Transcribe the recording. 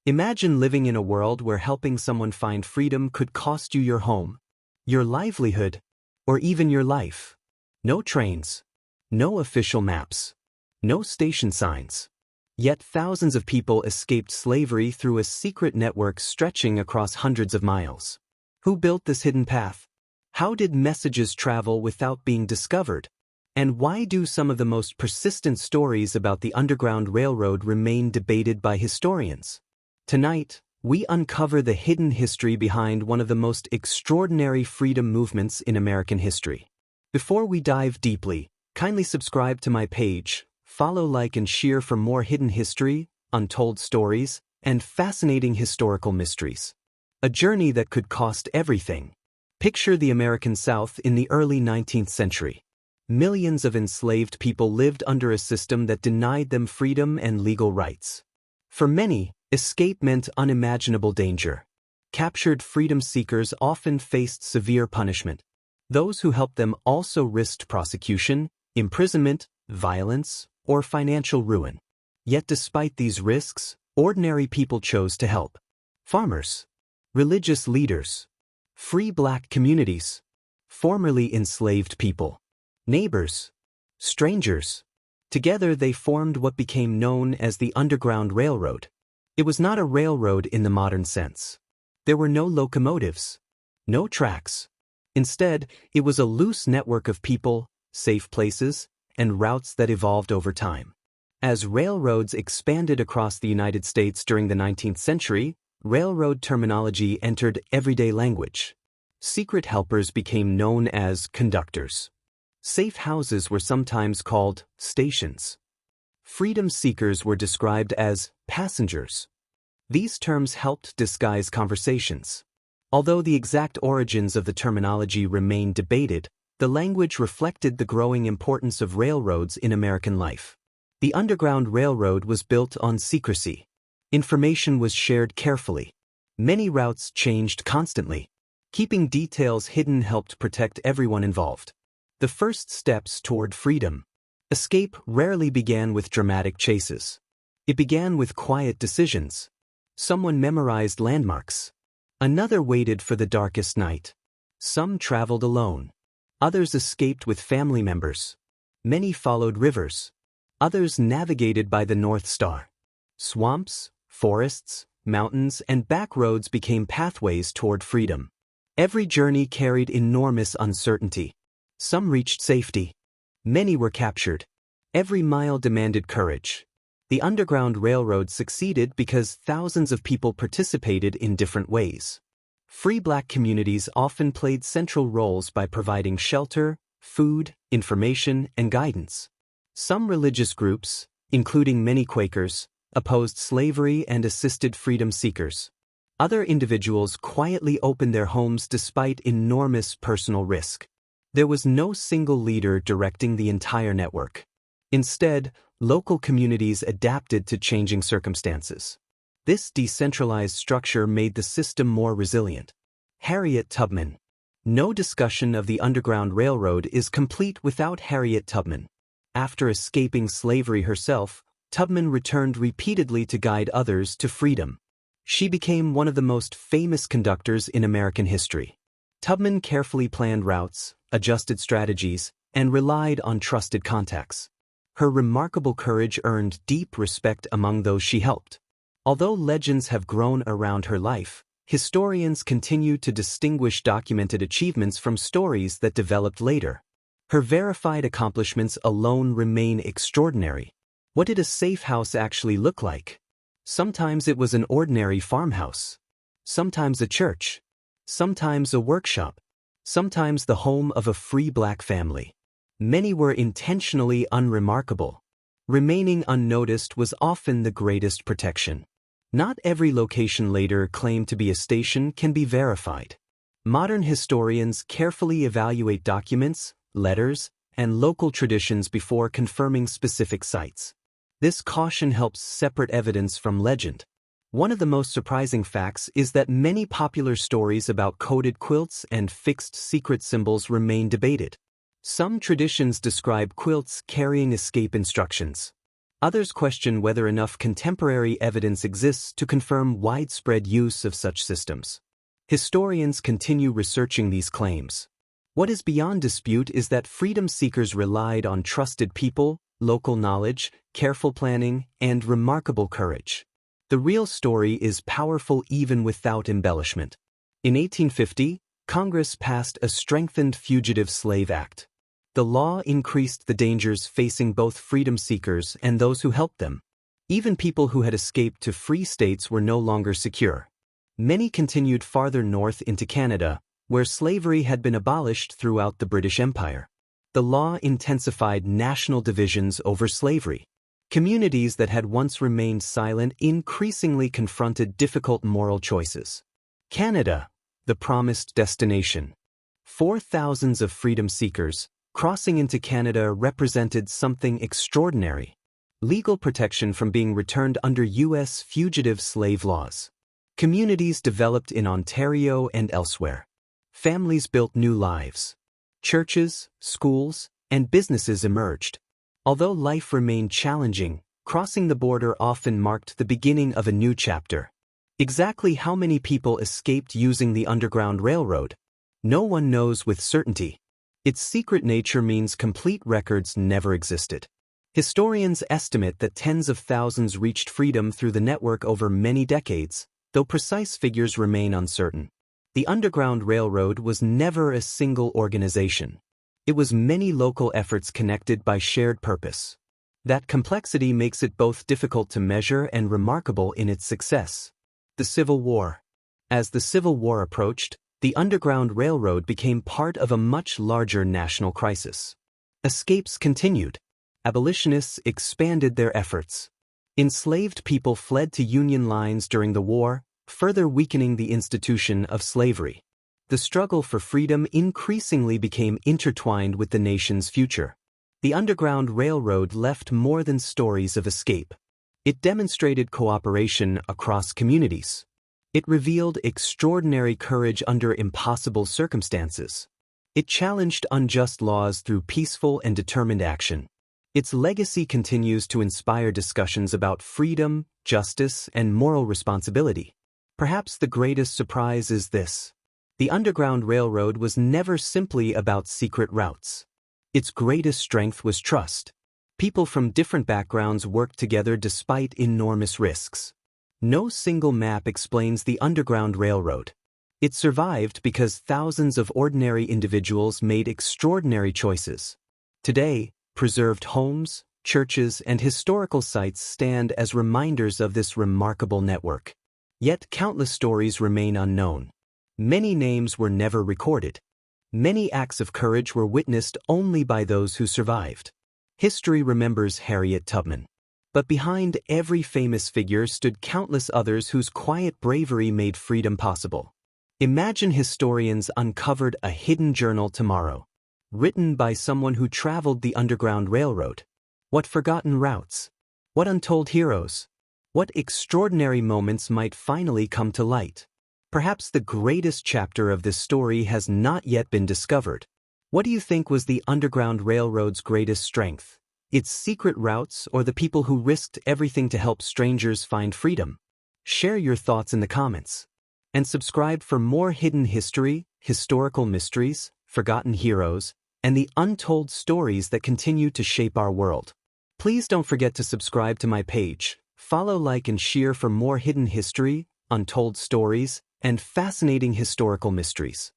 Imagine living in a world where helping someone find freedom could cost you your home, your livelihood, or even your life. No trains, no official maps, no station signs. Yet thousands of people escaped slavery through a secret network stretching across hundreds of miles. Who built this hidden path? How did messages travel without being discovered? And why do some of the most persistent stories about the Underground Railroad remain debated by historians? Tonight, we uncover the hidden history behind one of the most extraordinary freedom movements in American history. Before we dive deeply, kindly subscribe to my page, follow, like, and share for more hidden history, untold stories, and fascinating historical mysteries. A journey that could cost everything. Picture the American South in the early 19th century. Millions of enslaved people lived under a system that denied them freedom and legal rights. For many, escape meant unimaginable danger. Captured freedom seekers often faced severe punishment. Those who helped them also risked prosecution, imprisonment, violence, or financial ruin. Yet despite these risks, ordinary people chose to help. Farmers, religious leaders, free black communities, formerly enslaved people, neighbors, strangers. Together they formed what became known as the Underground Railroad. It was not a railroad in the modern sense. There were no locomotives, no tracks. Instead, it was a loose network of people, safe places, and routes that evolved over time. As railroads expanded across the United States during the 19th century, railroad terminology entered everyday language. Secret helpers became known as conductors. Safe houses were sometimes called stations. Freedom seekers were described as passengers. These terms helped disguise conversations. Although the exact origins of the terminology remain debated, the language reflected the growing importance of railroads in American life. The Underground Railroad was built on secrecy. Information was shared carefully. Many routes changed constantly. Keeping details hidden helped protect everyone involved. The first steps toward freedom. Escape rarely began with dramatic chases. It began with quiet decisions. Someone memorized landmarks. Another waited for the darkest night. Some traveled alone. Others escaped with family members. Many followed rivers. Others navigated by the North Star. Swamps, forests, mountains, and back roads became pathways toward freedom. Every journey carried enormous uncertainty. Some reached safety. Many were captured. Every mile demanded courage. The Underground Railroad succeeded because thousands of people participated in different ways. Free black communities often played central roles by providing shelter, food, information, and guidance. Some religious groups, including many Quakers, opposed slavery and assisted freedom seekers. Other individuals quietly opened their homes despite enormous personal risk. There was no single leader directing the entire network. Instead, local communities adapted to changing circumstances. This decentralized structure made the system more resilient. Harriet Tubman. No discussion of the Underground Railroad is complete without Harriet Tubman. After escaping slavery herself, Tubman returned repeatedly to guide others to freedom. She became one of the most famous conductors in American history. Tubman carefully planned routes, adjusted strategies, and relied on trusted contacts. Her remarkable courage earned deep respect among those she helped. Although legends have grown around her life, historians continue to distinguish documented achievements from stories that developed later. Her verified accomplishments alone remain extraordinary. What did a safe house actually look like? Sometimes it was an ordinary farmhouse. Sometimes a church. Sometimes a workshop. Sometimes the home of a free black family. Many were intentionally unremarkable. Remaining unnoticed was often the greatest protection. Not every location later claimed to be a station can be verified. Modern historians carefully evaluate documents, letters, and local traditions before confirming specific sites. This caution helps separate evidence from legend. One of the most surprising facts is that many popular stories about coded quilts and fixed secret symbols remain debated. Some traditions describe quilts carrying escape instructions. Others question whether enough contemporary evidence exists to confirm widespread use of such systems. Historians continue researching these claims. What is beyond dispute is that freedom seekers relied on trusted people, local knowledge, careful planning, and remarkable courage. The real story is powerful even without embellishment. In 1850, Congress passed a strengthened Fugitive Slave Act. The law increased the dangers facing both freedom seekers and those who helped them. Even people who had escaped to free states were no longer secure. Many continued farther north into Canada, where slavery had been abolished throughout the British Empire. The law intensified national divisions over slavery. Communities that had once remained silent increasingly confronted difficult moral choices. Canada, the promised destination. For thousands of freedom seekers, crossing into Canada represented something extraordinary: legal protection from being returned under U.S. fugitive slave laws. Communities developed in Ontario and elsewhere. Families built new lives. Churches, schools, and businesses emerged. Although life remained challenging, crossing the border often marked the beginning of a new chapter. Exactly how many people escaped using the Underground Railroad? No one knows with certainty. Its secret nature means complete records never existed. Historians estimate that tens of thousands reached freedom through the network over many decades, though precise figures remain uncertain. The Underground Railroad was never a single organization. It was many local efforts connected by shared purpose. That complexity makes it both difficult to measure and remarkable in its success. The Civil War. As the Civil War approached, the Underground Railroad became part of a much larger national crisis. Escapes continued. Abolitionists expanded their efforts. Enslaved people fled to Union lines during the war, further weakening the institution of slavery. The struggle for freedom increasingly became intertwined with the nation's future. The Underground Railroad left more than stories of escape. It demonstrated cooperation across communities. It revealed extraordinary courage under impossible circumstances. It challenged unjust laws through peaceful and determined action. Its legacy continues to inspire discussions about freedom, justice, and moral responsibility. Perhaps the greatest surprise is this: the Underground Railroad was never simply about secret routes. Its greatest strength was trust. People from different backgrounds worked together despite enormous risks. No single map explains the Underground Railroad. It survived because thousands of ordinary individuals made extraordinary choices. Today, preserved homes, churches, and historical sites stand as reminders of this remarkable network. Yet countless stories remain unknown. Many names were never recorded. Many acts of courage were witnessed only by those who survived. History remembers Harriet Tubman. But behind every famous figure stood countless others whose quiet bravery made freedom possible. Imagine historians uncovered a hidden journal tomorrow, written by someone who traveled the Underground Railroad. What forgotten routes? What untold heroes? What extraordinary moments might finally come to light? Perhaps the greatest chapter of this story has not yet been discovered. What do you think was the Underground Railroad's greatest strength? Its secret routes, or the people who risked everything to help strangers find freedom? Share your thoughts in the comments. And subscribe for more hidden history, historical mysteries, forgotten heroes, and the untold stories that continue to shape our world. Please don't forget to subscribe to my page, follow, like, and share for more hidden history, untold stories, and fascinating historical mysteries.